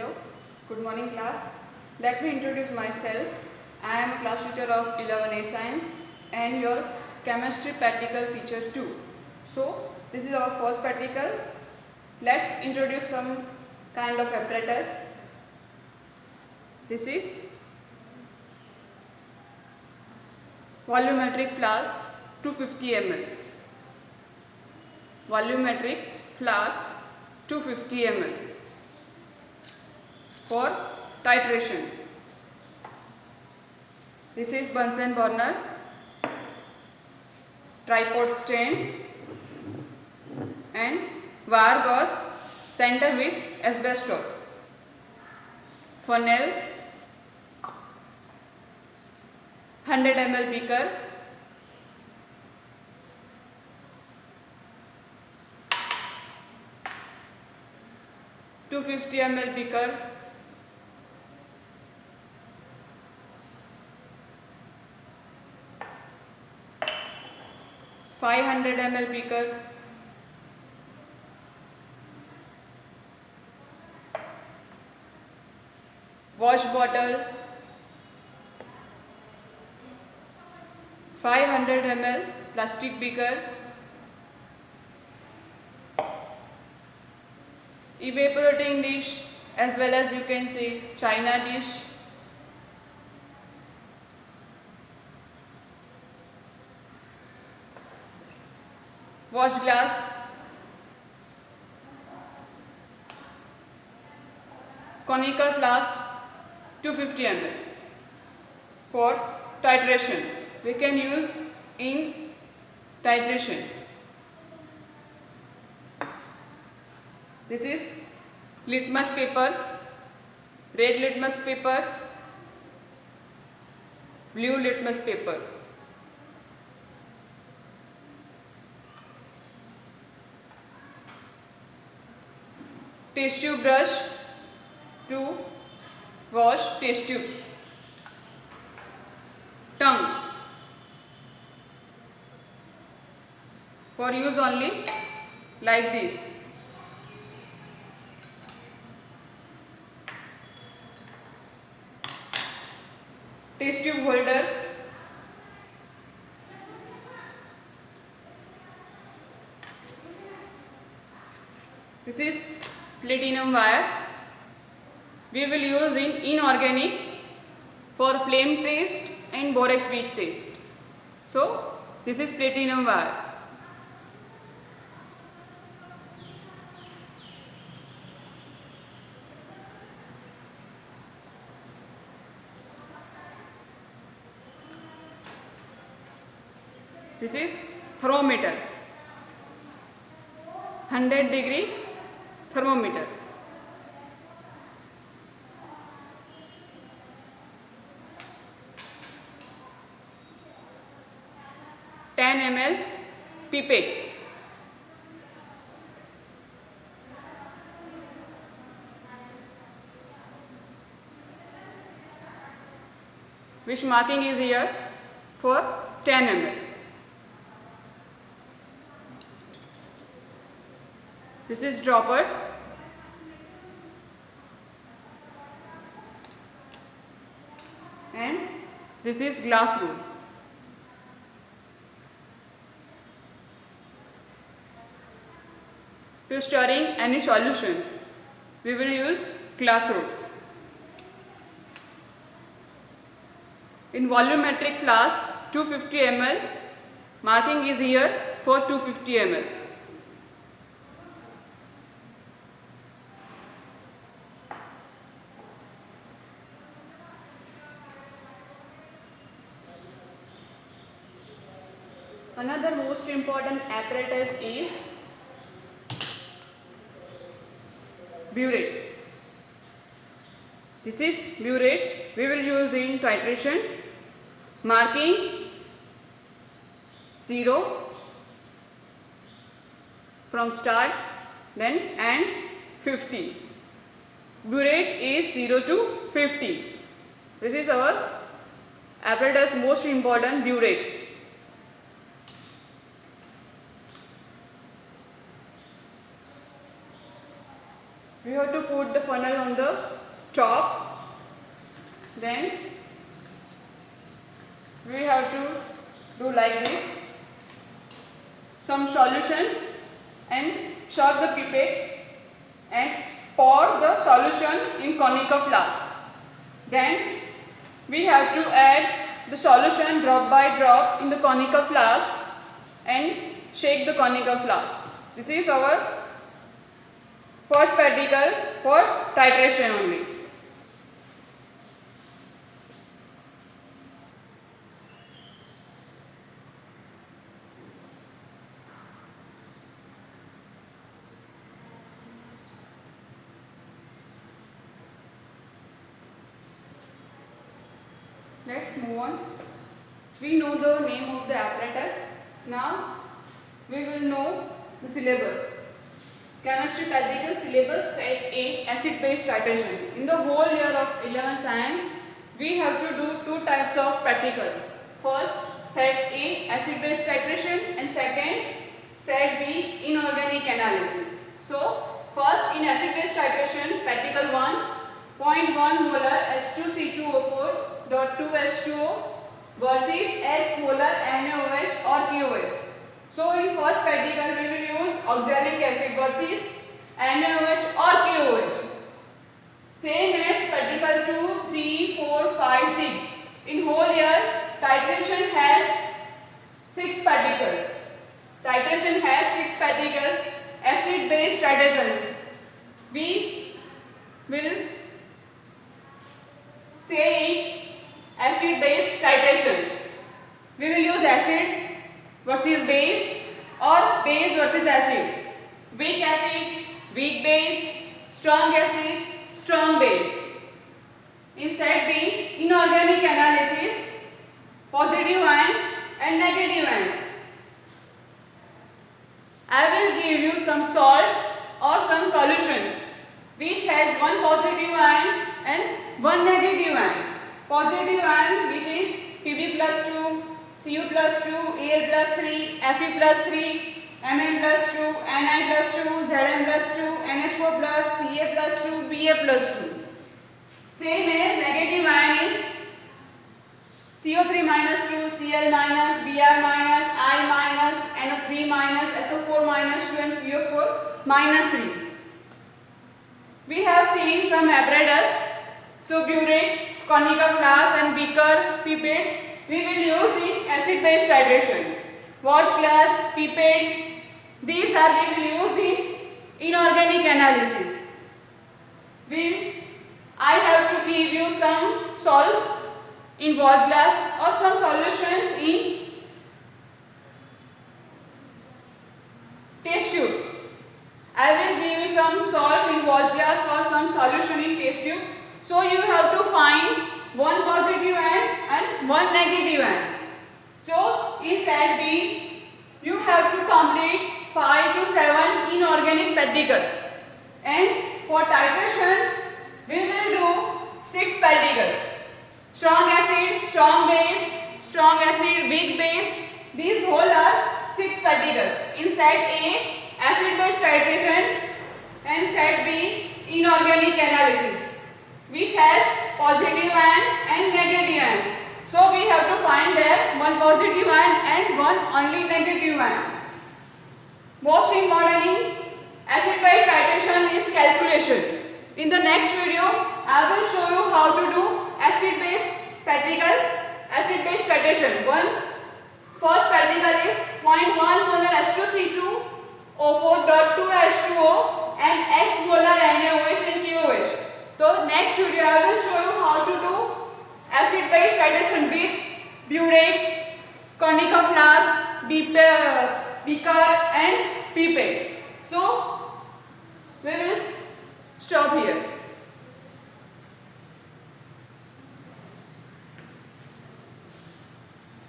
Hello, good morning class. Let me introduce myself. I am a class teacher of 11A Science and your chemistry practical teacher too. So, this is our first practical. Let's introduce some kind of apparatus. This is volumetric flask 250 ml. Volumetric flask 250 ml for titration. This is Bunsen burner, tripod stand and wire gauze center with asbestos. Funnel, 100 ml beaker, (250 ml beaker), (500 ml beaker), wash bottle, 500 ml plastic beaker, evaporating dish as well as you can say china dish, watch glass, conical flask 250 ml for titration. We can use in titration. This is litmus papers, red litmus paper, blue litmus paper. Test tube brush to wash test tubes. Tongue for use only like this. Test tube holder, this is platinum wire. We will use in inorganic for flame test and borax bead test. So this is platinum wire. This is thermometer, 100-degree thermometer. ml pipette, which marking is here for 10 ml. This is dropper, and this is glass rule. To stirring any solutions, we will use glass rolls. In volumetric flask 250 ml, marking is here for 250 ml. Another most important apparatus is burette. This is burette we will use in titration, marking 0 from start, then and 50. Burette is 0 to 50. This is our apparatus most important, burette. we have to put the funnel on the top, then we have to do like this, some solutions, and shove the pipette and pour the solution in conical flask. Then we have to add the solution drop by drop in the conical flask and shake the conical flask. This is our first particle for titration only. Let's move on. We know the name of the apparatus. Now we will know the syllabus. Chemistry practical syllabus set A, acid-base titration. In the whole year of 11th science, we have to do two types of practical. First, set A, acid-base titration, and second, set B, inorganic analysis. So, first in acid-base titration, practical 1, 0.1 molar H2C2O4.2H2O versus X molar NaOH or KOH. So in first practical we will use oxalic acid versus NaOH or KOH. Same as practical 2, 3, 4, 5, 6. In whole year titration has 6 particles. Titration has 6 particles. Acid base titration. We will say it acid base titration. We will use acid versus base or base versus acid. Weak acid, weak base, strong acid, strong base. In set B, inorganic analysis, positive ions and negative ions. I will give you some salts or some solutions which has one positive ion and one negative ion. Positive ion which is Pb plus 2, Cu plus 2, Al plus 3, Fe plus 3, Mn plus 2, Ni plus 2, Zn plus 2, NH4 plus, Ca plus 2, Ba plus 2. Same as negative ion is CO3 minus 2, Cl minus, Br minus, I minus, NO3 minus, SO4 minus 2 and PO4 minus 3. We have seen some apparatus, so burette, conical flask and beaker, pipettes. We will use in acid-base titration. Watch glass, pipettes, these are we will use in inorganic analysis. I have to give you some salts in watch glass or some solutions in test tubes. I will give you some salts in watch glass or some solution in test tube. So you have to find one positive ion and one negative ion. So in set B, you have to complete 5 to 7 inorganic particles. And for titration, we will do 6 particles. Strong acid, strong base, strong acid, weak base. These whole are 6 particles. In set A, acid-base titration, and set B, inorganic analysis, which has positive ion and negative ions. So we have to find there one positive ion and one only negative ion. Most important in acid-base titration is calculation. In the next video, I will show you how to do acid-base particle, acid-base titration. First particle is 0.1 molar H2C2O4.2H2O and X molar NaOH and KOH. So next video I will show you how to do acid-base titration with burette, conical flask, beaker and pipette. So we will stop here.